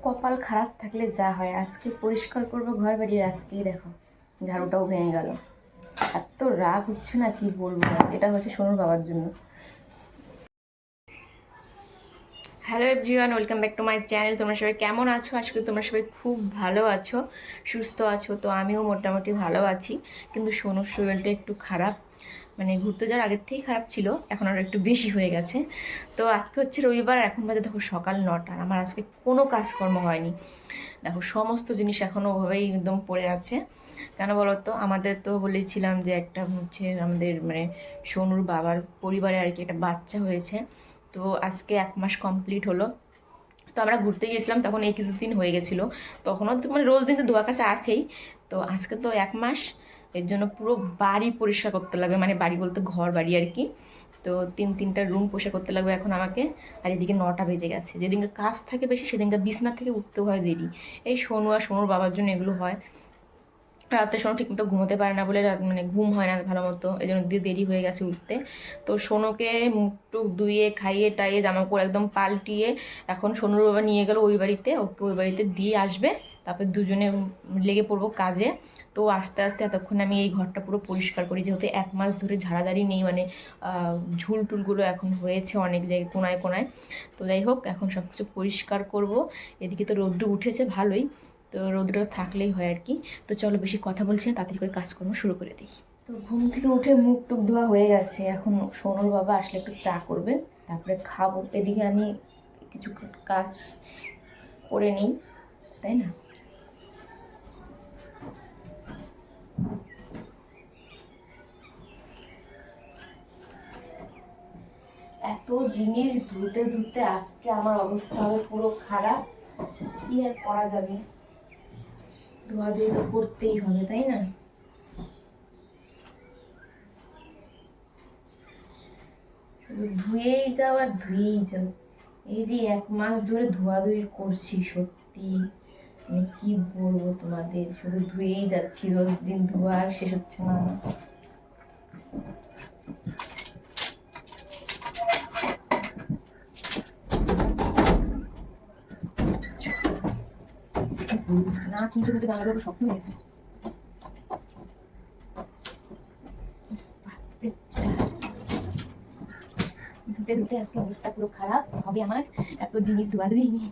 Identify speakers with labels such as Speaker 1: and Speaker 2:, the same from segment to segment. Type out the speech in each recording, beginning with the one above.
Speaker 1: কপাল খারাপ থাকলে যা হয়, আজকে পরিষ্কার করবো ঘর বাড়ির, আজকেই দেখো ঝাড়ুটাও ভেঙে গেল। এত রাগ হচ্ছে না কি বলবো। এটা হচ্ছে সোনুর বাবার জন্য। Hello everyone, welcome back to my channel. তোমরা সবাই কেমন আছো? আশা করি তোমরা সবাই খুব ভালো আছো, সুস্থ আছো। তো আমিও মোটামুটি ভালো আছি, কিন্তু সোনুর শরীরটা একটু খারাপ। মানে ঘুরতে যাওয়ার আগের থেকেই খারাপ ছিল, এখন আরও একটু বেশি হয়ে গেছে। তো আজকে হচ্ছে রবিবার, এখন বাজে দেখো সকাল 9টা। আমার আজকে কোনো কাজকর্ম হয়নি। দেখো সমস্ত জিনিস এখনও ওভাবেই একদম পড়ে আছে। কেন বলো তো, আমাদের তো বলেছিলাম যে একটা হচ্ছে আমাদের মানে সোনুর বাবার পরিবারে আর কি একটা বাচ্চা হয়েছে। তো আজকে 1 মাস কমপ্লিট হলো। তো আমরা ঘুরতে গিয়েছিলাম, তখন এই কিছুদিন হয়ে গেছিলো। তখনও তো মানে রোজ দিন তো ধোয়া কাছে আসেই। তো আজকে তো 1 মাস, এর জন্য পুরো বাড়ি পরিষ্কার করতে লাগবে, মানে বাড়ি বলতে ঘর বাড়ি আর কি। তো তিনটা রুম পরিষ্কার করতে লাগবে এখন আমাকে। আর এদিকে 9টা বেজে গেছে। যেদিনকে কাজ থাকে বেশি সেদিনকে বিছনা থেকে উঠতেও হয় দেরি। এই সোনু আর সোনুর বাবার জন্য এগুলো হয়। রাতে সোনু ঠিকমতো ঘুমোতে পারে না বলে মানে ঘুম হয় না ভালো মতো, এই জন্য দেরি হয়ে গেছে উঠতে। তো সোনুকে মুখ টুক ধুইয়ে খাইয়ে টাইয়ে জামা কাপড় একদম পাল্টিয়ে এখন সোনুর বাবা নিয়ে গেল ওই বাড়িতে, ওকে ওই বাড়িতে দিয়ে আসবে। তারপর দুজনে লেগে পড়বো কাজে। তো আস্তে আস্তে এতক্ষণ আমি এই ঘরটা পুরো পরিষ্কার করি, যেহেতু 1 মাস ধরে ঝাড়াঝাড়ি নেই, মানে ঝুল টুলগুলো এখন হয়েছে অনেক জায়গায় কোনায় কোনায়। তো যাই হোক, এখন সব কিছু পরিষ্কার করব। এদিকে তো রৌদ্র উঠেছে ভালোই, তো রৌদ্র থাকলেই হয় আর কি। তো চলো বেশি কথা বলছি না, তাড়াতাড়ি করে কাজকর্ম শুরু করে দিই। তো ঘুম থেকে উঠে মুখ টুক ধোয়া হয়ে গেছে, এখন সোনুর বাবা আসলে একটু চা করবে, তারপরে খাবো। এদিকে আমি কিছু কাজ করে নিই, তাই না? এত জিনিস ধুতে ধুতে আজকে আমার অবস্থা হবে পুরো খারাপ। কি আর করা যাবে, ধোয়াধুয়ি তো করতেই হবে, তাই না? শুধু ধুয়েই যাও আর ধুয়েই যাও। এই যে 1 মাস ধরে ধোয়াধুয়ি করছি, সত্যি মানে কি বলবো তোমাদের, শুধু ধুয়েই যাচ্ছি, রোজ দিন ধোয়া আর শেষ হচ্ছে না। না কিন্তু কিন্তু জামা কাপড় শক্ত হয়ে গেছে। ধুতে ধুতে আজকে অবস্থা পুরো খারাপ হবে আমার, এত জিনিস ধোয়াধুয়ি নিয়ে।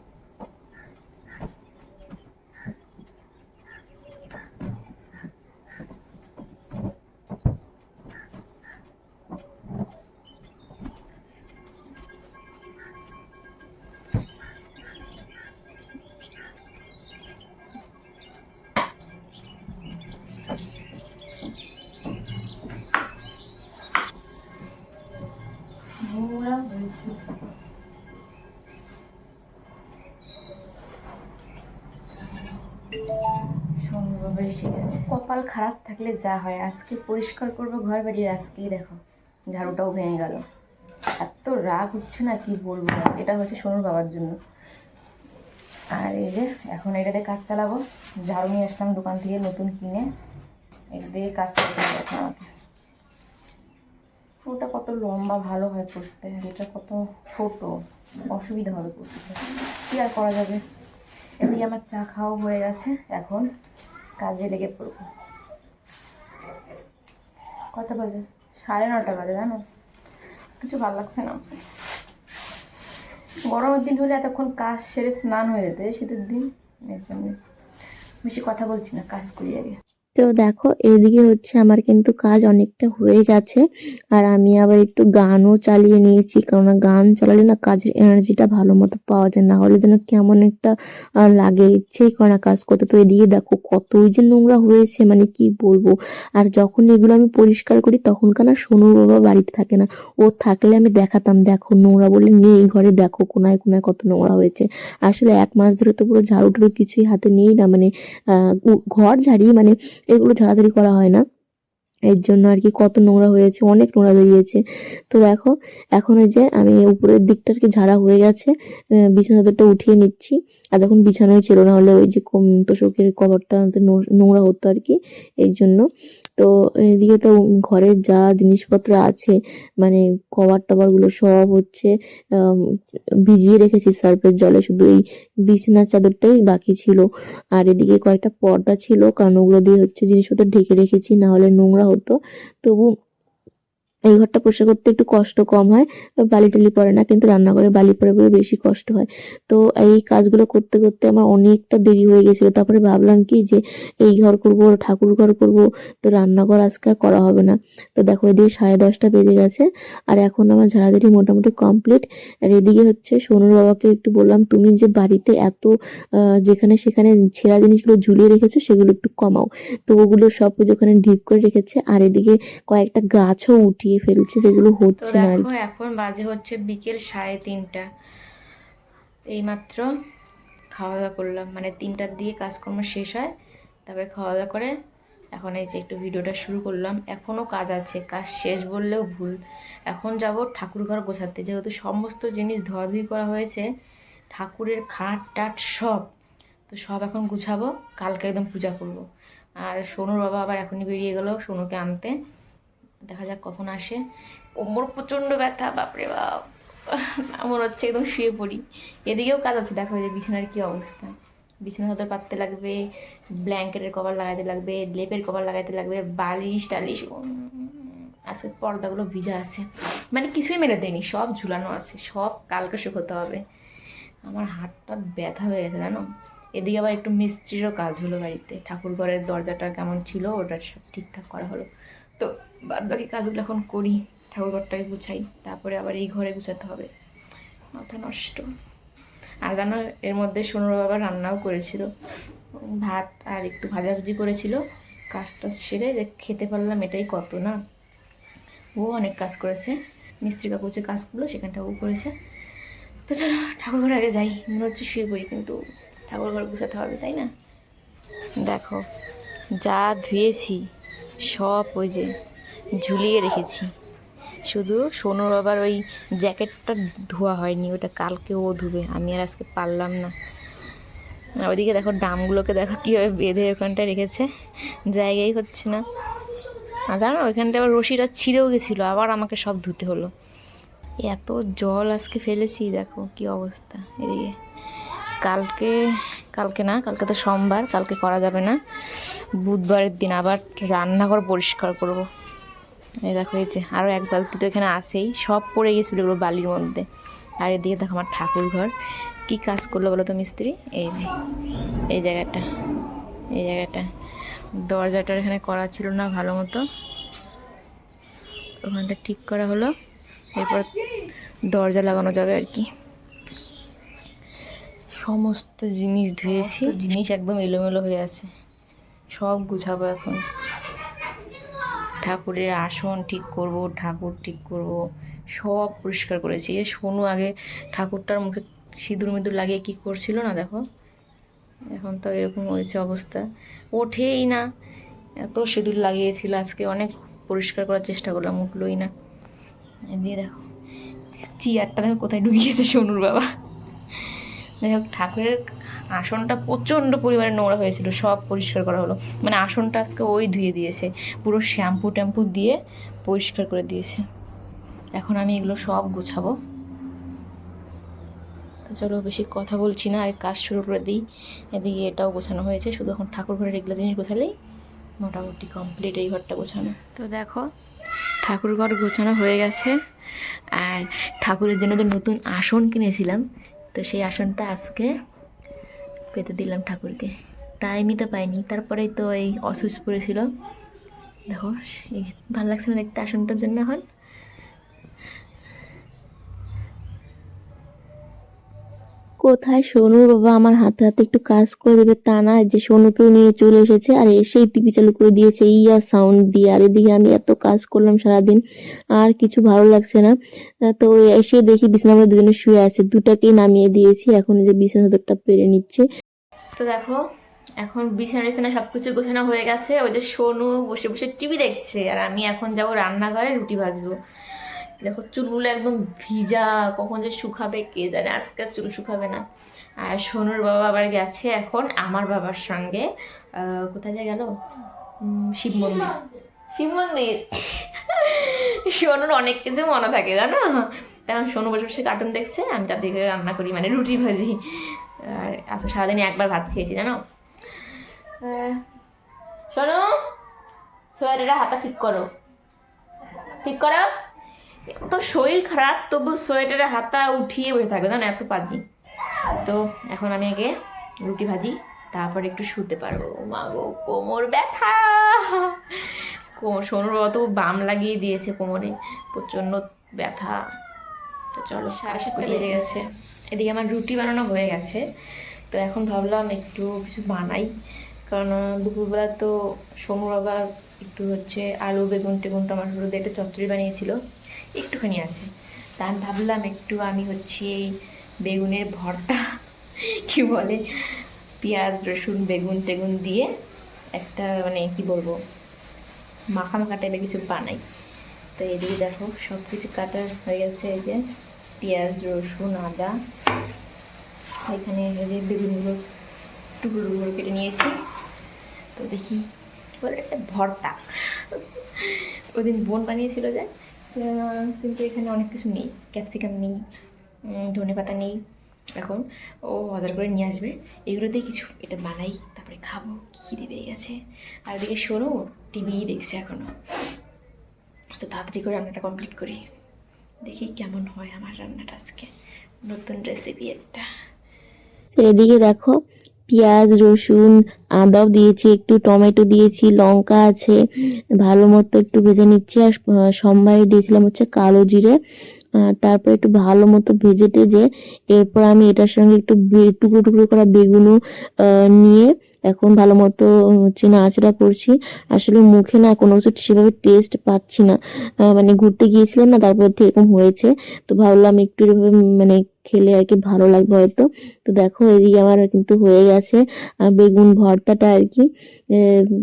Speaker 1: নোংরা হয়েছে। সুন্দর এসে গেছে। কপাল খারাপ থাকলে যা হয়, আজকে পরিষ্কার করবো ঘর বাড়ির, আজকেই দেখো ঝাড়ুটাও ভেঙে গেল। এত রাগ হচ্ছে না কি বলবো। এটা হচ্ছে সোনুর বাবার জন্য। আর এই যে এখন এটাতে কাজ চালাবো। ঝাড়ু নিয়ে আসলাম দোকান থেকে নতুন কিনে, এটা দিয়ে কাজ চালাতে হবে এখন আমাকে। ওটা কত লম্বা ভালো হয় করতে, আর এটা কত ছোট, অসুবিধা হবে করতে। কি আর করা যাবে। এদিকে আমার চা খাওয়া হয়ে গেছে, এখন কাজে লেগে পড়বো। কটা বাজে? 9:30 বাজে, জানো? কিছু ভালো লাগছে না। গরমের দিন হলে এতক্ষণ কাজ সেরে স্নান হয়ে যেতে, শীতের দিন এর জন্য বেশি কথা বলছি না, কাজ করি আগে।
Speaker 2: তো দেখো এদিকে হচ্ছে আমার কিন্তু কাজ অনেকটা হয়ে গেছে। আর আমি আবার একটু গানও চালিয়ে নিয়েছি, কারণ গান চালালে না কাজের এনার্জিটা ভালো মতো পাওয়া যায়, না হলে যেন কেমন একটা লাগে, ইচ্ছেই করে না কাজ করতে। তো এদিকে দেখো কতই যে নোংরা হয়েছে, মানে কি বলবো। আর যখন এগুলো আমি পরিষ্কার করি তখনকার না সোনুর বাবা বাড়িতে থাকে না, ও থাকলে আমি দেখাতাম, দেখো নোংরা বলে নেই ঘরে, দেখো কোনায় কোনায় কত নোংরা হয়েছে। আসলে 1 মাস ধরে তো পুরো ঝাড়ু টাড়ু কিছুই হাতে নেই না, মানে ঘর ঝাড়ি, মানে এগুলো ঝাড়াঝাড়ি করা হয় না। এর জন্য আর কি কত নোংরা হয়েছে, অনেক নোংরা বেরিয়েছে। তো দেখো এখন ওই যে আমি উপরের দিকটা আর কি ঝাড়া হয়ে গেছে, বিছানা চাদরটা উঠিয়ে নিচ্ছি। আর তখন বিছানায় ছিল, না হলে ওই যে তোষকের কভারটা নোংরা হতো আর কি, এই জন্য। তো এদিকে তো ঘরের যা জিনিসপত্র আছে মানে কভার টভারগুলো সব হচ্ছে আম, ভিজিয়ে রেখেছি সার্ফের জলে, শুধু এই বিছানার চাদরটাই বাকি ছিল। আর এদিকে কয়েকটা পর্দা ছিল, কারণ ওগুলো দিয়ে হচ্ছে জিনিসপত্র ঢেকে রেখেছি, না হলে নোংরা হতো। তবু এই ঘরটা পরিষ্কার করতে একটু কষ্ট কম হয়, বালি টালি পড়ে না, কিন্তু রান্নাঘরে বালি পড়ে বলে বেশি কষ্ট হয়। তো এই কাজগুলো করতে করতে আমার অনেকটা দেরি হয়ে গেছিল। তারপরে ভাবলাম কি যে এই ঘর করব, ঠাকুর ঘর করব, তো রান্নাঘর আজকে আর করা হবে না। তো দেখো এদিকে 10:30 বেজে গেছে, আর এখন আমার ঝাড়াঝাড়ি মোটামুটি কমপ্লিট। আর এদিকে হচ্ছে সোনুর বাবাকে একটু বললাম, তুমি যে বাড়িতে এত যেখানে সেখানে ছেঁড়া জিনিসগুলো ঝুলিয়ে রেখেছো সেগুলো একটু কমাও। তো ওগুলো সব ওখানে ঢিপ করে রেখেছে। আর এদিকে কয়েকটা গাছও উঠিয়ে ফেলছে, যেগুলো
Speaker 1: তো
Speaker 2: হচ্ছে না আর
Speaker 1: দেখো
Speaker 2: কি।
Speaker 1: এখন বাজে হচ্ছে বিকেল 3:30। এইমাত্র খাওয়া দাওয়া করলাম, মানে 3টার দিয়ে কাজকর্ম শেষ হয়, তারপরে খাওয়া দাওয়া করে এখন এই যে একটু ভিডিওটা শুরু করলাম। এখনও কাজ আছে, কাজ শেষ বললেও ভুল। এখন যাব ঠাকুর ঘর গোছাতে, যেহেতু সমস্ত জিনিস ধোয়াধুয়ি করা হয়েছে, ঠাকুরের খাট টাট সব, তো সব এখন গুছাবো, কালকে একদম পূজা করব। আর সোনুর বাবা আবার এখনই বেরিয়ে গেল সোনুকে আনতে, দেখা যাক কখন আসে। কোমর প্রচণ্ড ব্যথা, বাপরে বাপ, মনে হচ্ছে একদম শুয়ে পড়ি। এদিকেও কাজ আছে, দেখো এই যে বিছানার কী অবস্থা, বিছানা চাদর পাততে লাগবে, ব্ল্যাঙ্কেটের কভার লাগাতে লাগবে, লেপের কভার লাগাতে লাগবে, বালিশ টালিশ, আজকে পর্দাগুলো ভিজা আছে, মানে কিছুই মেলে দেয়নি, সব ঝুলানো আছে, সব কালকে শুকোতে হবে। আমার হাতটা ব্যথা হয়ে গেছে জানো। এদিকে আবার একটু মিস্ত্রিরও কাজ হলো বাড়িতে, ঠাকুর ঘরের দরজাটা কেমন ছিল ওটা সব ঠিকঠাক করা হলো। তো বাদ বাকি কাজগুলো এখন করি, ঠাকুর ঘরটাকে গুছাই, তারপরে আবার এই ঘরে গুছাতে হবে, মাথা নষ্ট। আর জানো এর মধ্যে সোনুর বাবা রান্নাও করেছিল, ভাত আর একটু ভাজাভুজি করেছিল, কাজটা সেরে যে খেতে পারলাম, এটাই কত না। ও অনেক কাজ করেছে, মিস্ত্রি কাকু যে কাজগুলো সেখানটা ও করেছে। তো চলো ঠাকুর ঘর আগে যাই, মনে হচ্ছে শুয়ে পড়ি, কিন্তু ঠাকুর ঘর গুছাতে হবে তাই না। দেখো যা ধুয়েছি সব ওই যে ঝুলিয়ে রেখেছি, শুধু সোনুর বাবার ওই জ্যাকেটটা ধোয়া হয়নি, ওটা কালকে ও ধুবে, আমি আর আজকে পারলাম না। আর ওইদিকে দেখো ড্রামগুলোকে দেখো কীভাবে বেঁধে ওখানটায় রেখেছে, জায়গাই হচ্ছে না। আর জানো ওইখানটা আবার রশিটা ছিঁড়েও গেছিলো, আবার আমাকে সব ধুতে হলো। এত জল আজকে ফেলেছি, দেখো কি অবস্থা। এদিকে কালকে, কালকে না, কালকে তো সোমবার, কালকে করা যাবে না, বুধবারের দিন আবার রান্নাঘর পরিষ্কার করব। এই দেখো এই যে আরও এক বালতি তো এখানে আছেই, সব পড়ে গেছিলো এগুলো বালির মধ্যে। আর এদিকে দেখো আমার ঠাকুর ঘর কী কাজ করলো বলো তো মিস্ত্রি, এই যে এই জায়গাটা, এই জায়গাটা দরজাটার এখানে করা ছিল না ভালো মতো, ওখানটা ঠিক করা হলো, এরপর দরজা লাগানো যাবে আর কি। সমস্ত জিনিস ধুয়েছি, জিনিস একদম এলোমেলো হয়ে আছে, সব গুছাবো এখন। ঠাকুরের আসন ঠিক করব, ঠাকুর ঠিক করব, সব পরিষ্কার করেছি। এ সোনু আগে ঠাকুরটার মুখে সিঁদুর মিঁদুর লাগিয়ে কী করছিল না দেখো, এখন তো এরকম হয়েছে অবস্থা, ওঠেই না। এত সিঁদুর লাগিয়েছিল, আজকে অনেক পরিষ্কার করার চেষ্টা করলাম, উঠলোই না। দিয়ে দেখো চেয়ারটা দেখো কোথায় ঢুকিয়েছে সোনুর বাবা। যাই হোক ঠাকুরের আসনটা প্রচণ্ড পরিমাণে নোংরা হয়েছিল, সব পরিষ্কার করা হলো, মানে আসনটা আজকে ওই ধুয়ে দিয়েছে, পুরো শ্যাম্পু ট্যাম্পু দিয়ে পরিষ্কার করে দিয়েছে। এখন আমি এগুলো সব গোছাবো। তো চলো বেশি কথা বলছি না, আর কাজ শুরু করে দিই। এদিকে এটাও গোছানো হয়েছে, শুধু এখন ঠাকুর ঘরের এগুলো জিনিস গোছালেই মোটামুটি কমপ্লিট এই ঘরটা গোছানো। তো দেখো ঠাকুর ঘর গোছানো হয়ে গেছে, আর ঠাকুরের জন্য তো নতুন আসন কিনেছিলাম, তো সেই আসনটা আজকে পেতে দিলাম ঠাকুরকে। টাইমই তো পাইনি, তারপরেই তো এই অসুস্থ পড়েছিল। দেখো এই ভালো লাগছে না দেখতে আসনটার জন্য। এখন
Speaker 2: কোথায় সোনুর বাবা আমার হাতে হাতে একটু কাজ করে দেবে তা না, যে সোনুকেও নিয়ে চলে এসেছে, আর এসেই টিভি চালু করে দিয়েছে ইয়া সাউন্ড দিয়ে। আর এদিকে আমি এত কাজ করলাম সারাদিন, আর কিছু ভালো লাগছে না। তো এসে দেখি বিছানার মধ্যে দুজনে শুয়ে আছে, দুটাকেই নামিয়ে দিয়েছি, এখন এই যে বিছানা চাদরটা পেরে নিচ্ছে।
Speaker 1: তো দেখো এখন বিছানা টিছানা সব কিছু গোছানো হয়ে গেছে, ওই যে সোনু বসে বসে টিভি দেখছে, আর আমি এখন যাব রান্নাঘরে রুটি ভাজবো। দেখো চুলগুলো একদম ভিজা, কখন যে শুকাবে কে জানে, আজকে আর চুল শুকাবে না। আর সোনুর বাবা আবার গেছে এখন আমার বাবার সঙ্গে, কোথায় যে গেল, শিব মন্দির। শিব মন্দির। সোনুর অনেক কিছু মনে থাকে জানো, তখন সোনু বসে বসে কার্টুন দেখছে, আমি তাদেরকে রান্না করি মানে রুটি ভাজি। আর আজকে সারাদিনে একবার ভাত খেয়েছি জানো। সোনু, সোয়েটারটা হাতা ঠিক করো, ঠিক করো। তো শরীর খারাপ তবু সোয়েটারের হাতা উঠিয়ে বসে থাকবে জানো, এত পাজি। তো এখন আমি আগে রুটি ভাজি, তারপর একটু শুতে পারবো। মা গো কোমর ব্যথা, কোমর সোনুর বাবা তো বাম লাগিয়ে দিয়েছে কোমরে, প্রচণ্ড ব্যথা। তো চলো, 7:30 বেজে গেছে, এদিকে আমার রুটি বানানো হয়ে গেছে। তো এখন ভাবলাম একটু কিছু বানাই, কারণ দুপুরবেলা তো সোনুর বাবা একটু হচ্ছে আলু বেগুন টেগুন টমাটো দিয়ে একটা চচ্চড়ি বানিয়েছিল, একটুখানি আছে। তা আমি ভাবলাম একটু আমি হচ্ছে এই বেগুনের ভর্তা কি বলে, পেঁয়াজ রসুন বেগুন টেগুন দিয়ে একটা মানে কি বলবো মাখা মাখা টাইপের কিছু বানাই। তো এদিকে দেখো সব কিছু কাটা হয়ে গেছে, এই যে পেঁয়াজ রসুন আদা, এখানে এই যে বেগুনগুলো টুকরো টুকরো কেটে নিয়েছি। তো দেখি বলে একটা ভর্তা, ওদিন বোন বানিয়েছিল যে, কিন্তু এখানে অনেক কিছু নেই, ক্যাপসিকাম নেই, ধনে পাতা নেই। এখন ও অর্ডার করে নিয়ে আসবে, এগুলো দিয়ে কিছু এটা বানাই, তারপরে খাবো, খিদে পেয়ে গেছে। আর এদিকে শোনো টিভি দেখছে এখনো। তো তাড়াতাড়ি করে রান্নাটা কমপ্লিট করি, দেখি কেমন হয় আমার রান্নাটা আজকে, নতুন রেসিপি একটা।
Speaker 2: তো এদিকে দেখো পেঁয়াজ রসুন আদাও দিয়েছি, একটু টমেটো দিয়েছি, লঙ্কা আছে, ভালো মতো একটু ভেজে নিচ্ছি। আর সোমবারে দিয়েছিলাম হচ্ছে কালো জিরে। তারপর একটু ভালো মতো ভেজে টেজে এরপর আমি এটার সঙ্গে একটু টুকরো টুকরো করা বেগুনও নিয়ে এখন ভালো মতো হচ্ছে নাড়াচাড়া করছি। আসলে মুখে না কোনো কিছু সেভাবে টেস্ট পাচ্ছি না, মানে ঘুরতে গিয়েছিলাম না, তারপর থেকে এরকম হয়েছে। তো ভাবলাম একটু এভাবে মানে খেলে আর কি ভালো লাগবে হয়তো। তো দেখো এদিকে আমার কিন্তু হয়ে গেছে বেগুন ভর্তাটা আর কি।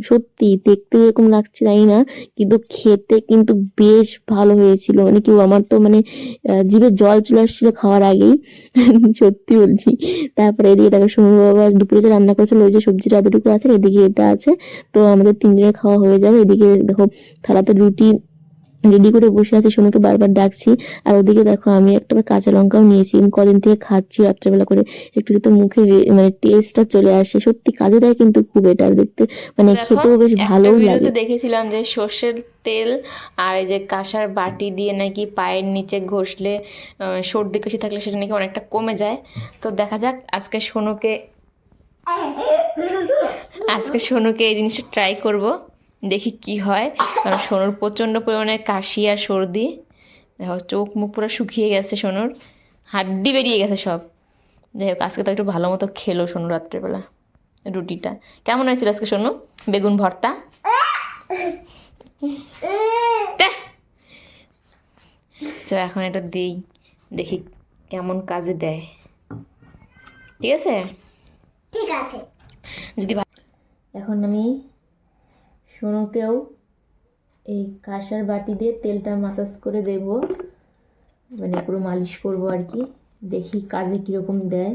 Speaker 2: সত্যি দেখতে যেরকম লাগছে জানি না, কিন্তু খেতে কিন্তু বেশ ভালো হয়েছিল। মানে কি আমার তো মানে জিভে জল চলে আসছিল খাওয়ার আগেই। সত্যি বলছি। তারপরে এদিকে দেখো সোনুর বাবা দুপুরে যে রান্না করেছিল ওই যে সবজিটা এতটুকু আছে, এদিকে এটা আছে। তো আমাদের তিনজনের খাওয়া হয়ে যাবে। এদিকে দেখো থালাতে রুটি রেডি করে বসে আছি, সোনুকে বারবার ডাকছি। আর ওদিকে দেখো আমি একটা কাঁচা লঙ্কাও নিয়েছি, আমি কদিন থেকে খাচ্ছি রাত্রেবেলা করে, একটু যাতে মুখে মানে টেস্টটা চলে আসে। সত্যি কাজে দেয় কিন্তু খুব, এটা দেখতে মানে
Speaker 1: দেখো
Speaker 2: খেতেও বেশ
Speaker 1: একটা
Speaker 2: ভালোও
Speaker 1: ভিডিওতে
Speaker 2: লাগে।
Speaker 1: দেখেছিলাম যে সর্ষের তেল আর এই যে কাঁসার বাটি দিয়ে নাকি পায়ের নিচে ঘষলে সর্দি কাশি থাকলে সেটা নাকি অনেকটা কমে যায়। তো দেখা যাক আজকে সোনুকে এই জিনিসটা ট্রাই করব, দেখি কি হয়। কারণ সোনুর প্রচণ্ড পরিমাণে কাশি আর সর্দি, দেখো চোখ মুখ পুরো শুকিয়ে গেছে সোনুর, হাড্ডি বেরিয়ে গেছে সব। যাই হোক আজকে তো একটু ভালো মতো খেলো সোনু রাত্রেবেলা রুটিটা। কেমন হয়েছিল আজকে সোনু বেগুন ভর্তা? ধ্যাঃ। তো এখন এটা দিই, দেখি কেমন কাজে দেয়। ঠিক আছে,
Speaker 3: ঠিক আছে।
Speaker 1: যদি এখন আমি সোনুকেও এই কাঁসার বাটি দিয়ে তেলটা মাসাজ করে দেব, মানে পুরো মালিশ করব আর কি, দেখি কাজে কীরকম দেয়।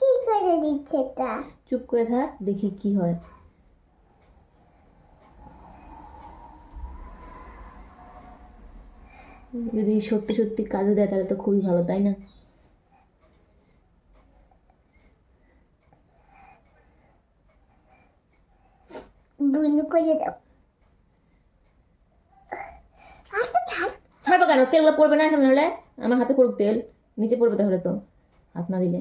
Speaker 3: কি করে দিচ্ছে এটা?
Speaker 1: চুপ করে থাক, দেখি কি হয়। যদি সত্যি সত্যি কাজে দেয় তাহলে তো খুবই ভালো, তাই না?
Speaker 3: বন্ধ করে দাও। আর তো ছাড়।
Speaker 1: ছাড়বো কেন, তেলগুলো পড়বে না এখন, হলে আমার হাতে পড়ুক তেল, নিচে পড়বে তাহলে তো হাত না দিলে।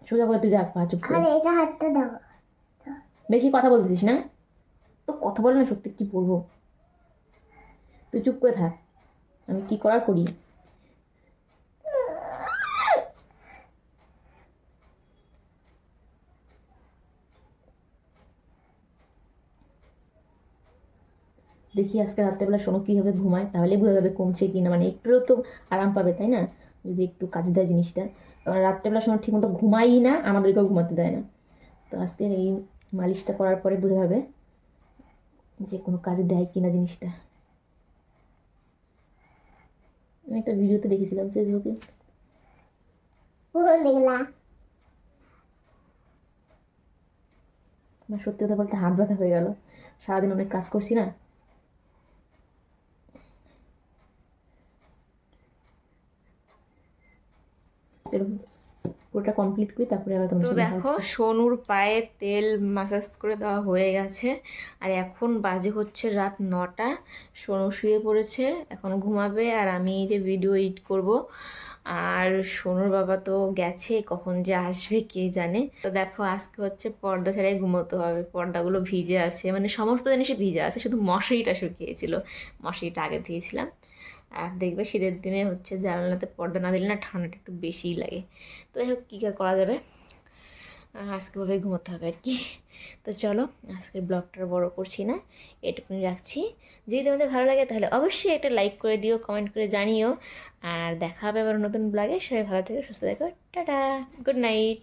Speaker 1: সোজা করে তুই যা, পা চুপ করে।
Speaker 3: আর এটা হাতটা দাও।
Speaker 1: বেশি কথা বলতেছিস না, তো কথা বলে না সত্যি কি বলবো, তুই চুপ করে থাক, আমি কি করার করি। দেখি আজকে রাত্রেবেলা সোনু কীভাবে ঘুমায়, তাহলে বোঝা যাবে কমছে কি না, মানে একটুও তো আরাম পাবে তাই না, যদি একটু কাজে দেয় জিনিসটা। কারণ রাত্রেবেলা সোনু ঠিকমতো ঘুমাই না, আমাদেরকেও ঘুমাতে দেয় না। তো আজকে এই মালিশটা করার পরে বোঝা যাবে যে কোনো কাজে দেয় কিনা জিনিসটা।
Speaker 2: আমি একটা ভিডিওতে দেখেছিলাম ফেসবুকে।
Speaker 3: পুরো দেখলা
Speaker 2: আমার সত্যি কথা বলতে হাত ব্যথা হয়ে গেল, সারাদিন অনেক কাজ করছি না। এরকম পুরোটা কমপ্লিট করি, তারপরে আবার তোমার
Speaker 1: তো
Speaker 2: সাথে দেখা
Speaker 1: দেখো
Speaker 2: হচ্ছে।
Speaker 1: সোনুর পায়ে তেল মাসাজ করে দেওয়া হয়ে গেছে, আর এখন বাজে হচ্ছে রাত 9টা। সোনু শুয়ে পড়েছে, এখন ঘুমাবে, আর আমি এই যে ভিডিও এডিট করব। আর সোনুর বাবা তো গেছে, কখন যে আসবে কে জানে। তো দেখো আজকে হচ্ছে পর্দা ছাড়াই ঘুমোতে হবে, পর্দাগুলো ভিজে আছে, মানে সমস্ত জিনিসই ভিজে আছে, শুধু মশারিটা শুকিয়েছিল, মশারিটা আগে ধুয়েছিলাম। আর দেখবে শীতের দিনে হচ্ছে জানালাতে পর্দা না দিলে না ঠান্ডাটা একটু বেশিই লাগে। তো যাই হোক কী করা যাবে, আজকে ভাবে ঘুমোতে হবে আর কি। তো চলো আজকের ব্লগটা বড় করছি না, এটুকুনি রাখছি। যদি তোমাদের ভালো লাগে তাহলে অবশ্যই একটা লাইক করে দিও, কমেন্ট করে জানিও। আর দেখা হবে আবার নতুন ব্লগে। সবাই ভালো থেকো, সুস্থ থেকো, টাটা, গুড নাইট।